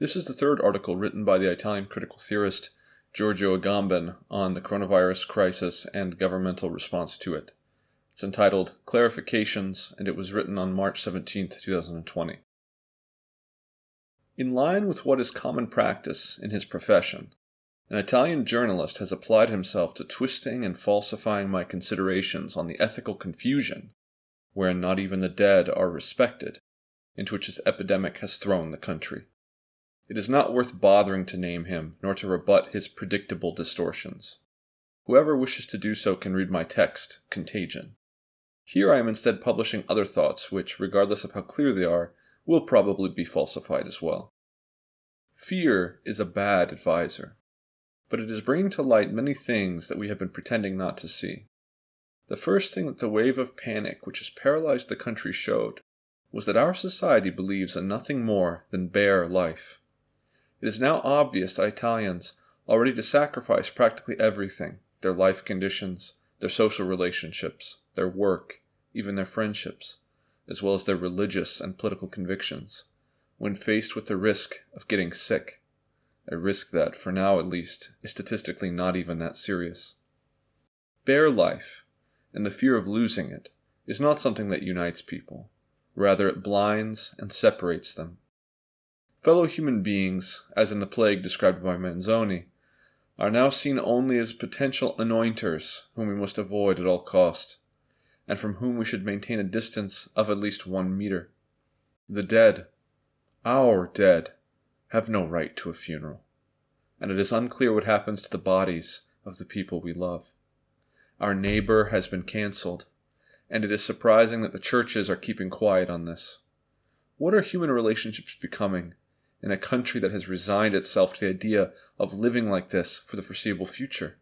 This is the third article written by the Italian critical theorist Giorgio Agamben on the coronavirus crisis and governmental response to it. It's entitled Clarifications, and it was written on March 17, 2020. In line with what is common practice in his profession, an Italian journalist has applied himself to twisting and falsifying my considerations on the ethical confusion, wherein not even the dead are respected, into which this epidemic has thrown the country. It is not worth bothering to name him, nor to rebut his predictable distortions. Whoever wishes to do so can read my text, Contagion. Here I am instead publishing other thoughts which, regardless of how clear they are, will probably be falsified as well. Fear is a bad advisor, but it is bringing to light many things that we have been pretending not to see. The first thing that the wave of panic which has paralyzed the country showed was that our society believes in nothing more than bare life. It is now obvious that Italians are ready to sacrifice practically everything, their life conditions, their social relationships, their work, even their friendships, as well as their religious and political convictions, when faced with the risk of getting sick, a risk that, for now at least, is statistically not even that serious. Bare life, and the fear of losing it, is not something that unites people. Rather, it blinds and separates them. Fellow human beings, as in the plague described by Manzoni, are now seen only as potential anointers whom we must avoid at all cost, and from whom we should maintain a distance of at least 1 meter. The dead, our dead, have no right to a funeral, and it is unclear what happens to the bodies of the people we love. Our neighbor has been cancelled, and it is surprising that the churches are keeping quiet on this. What are human relationships becoming in a country that has resigned itself to the idea of living like this for the foreseeable future?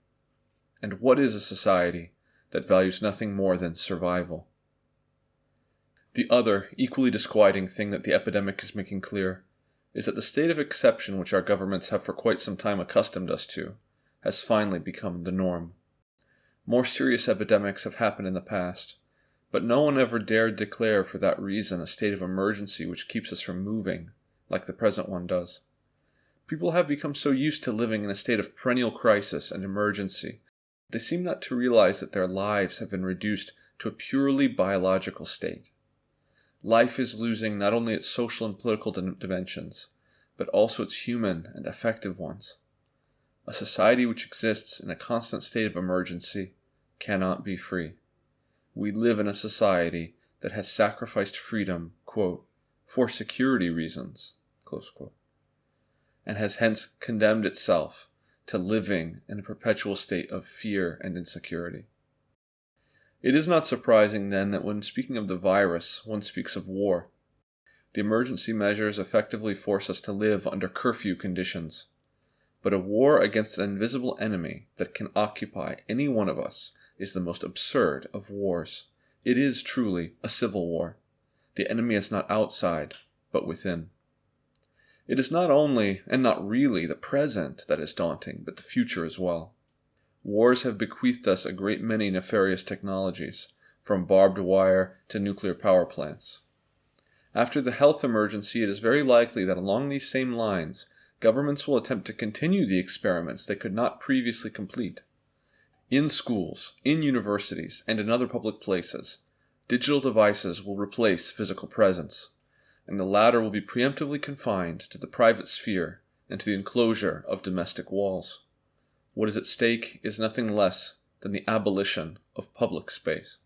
And what is a society that values nothing more than survival? The other, equally disquieting thing that the epidemic is making clear is that the state of exception which our governments have for quite some time accustomed us to has finally become the norm. More serious epidemics have happened in the past, but no one ever dared declare for that reason a state of emergency which keeps us from moving, like the present one does. People have become so used to living in a state of perennial crisis and emergency, they seem not to realize that their lives have been reduced to a purely biological state. Life is losing not only its social and political dimensions, but also its human and affective ones. A society which exists in a constant state of emergency cannot be free. We live in a society that has sacrificed freedom, quote, for security reasons, close quote, and has hence condemned itself to living in a perpetual state of fear and insecurity. It is not surprising, then, that when speaking of the virus, one speaks of war. The emergency measures effectively force us to live under curfew conditions. But a war against an invisible enemy that can occupy any one of us is the most absurd of wars. It is truly a civil war. The enemy is not outside, but within. It is not only, and not really, the present that is daunting, but the future as well. Wars have bequeathed us a great many nefarious technologies, from barbed wire to nuclear power plants. After the health emergency, it is very likely that along these same lines, governments will attempt to continue the experiments they could not previously complete. In schools, in universities, and in other public places, digital devices will replace physical presence, and the latter will be preemptively confined to the private sphere and to the enclosure of domestic walls. What is at stake is nothing less than the abolition of public space.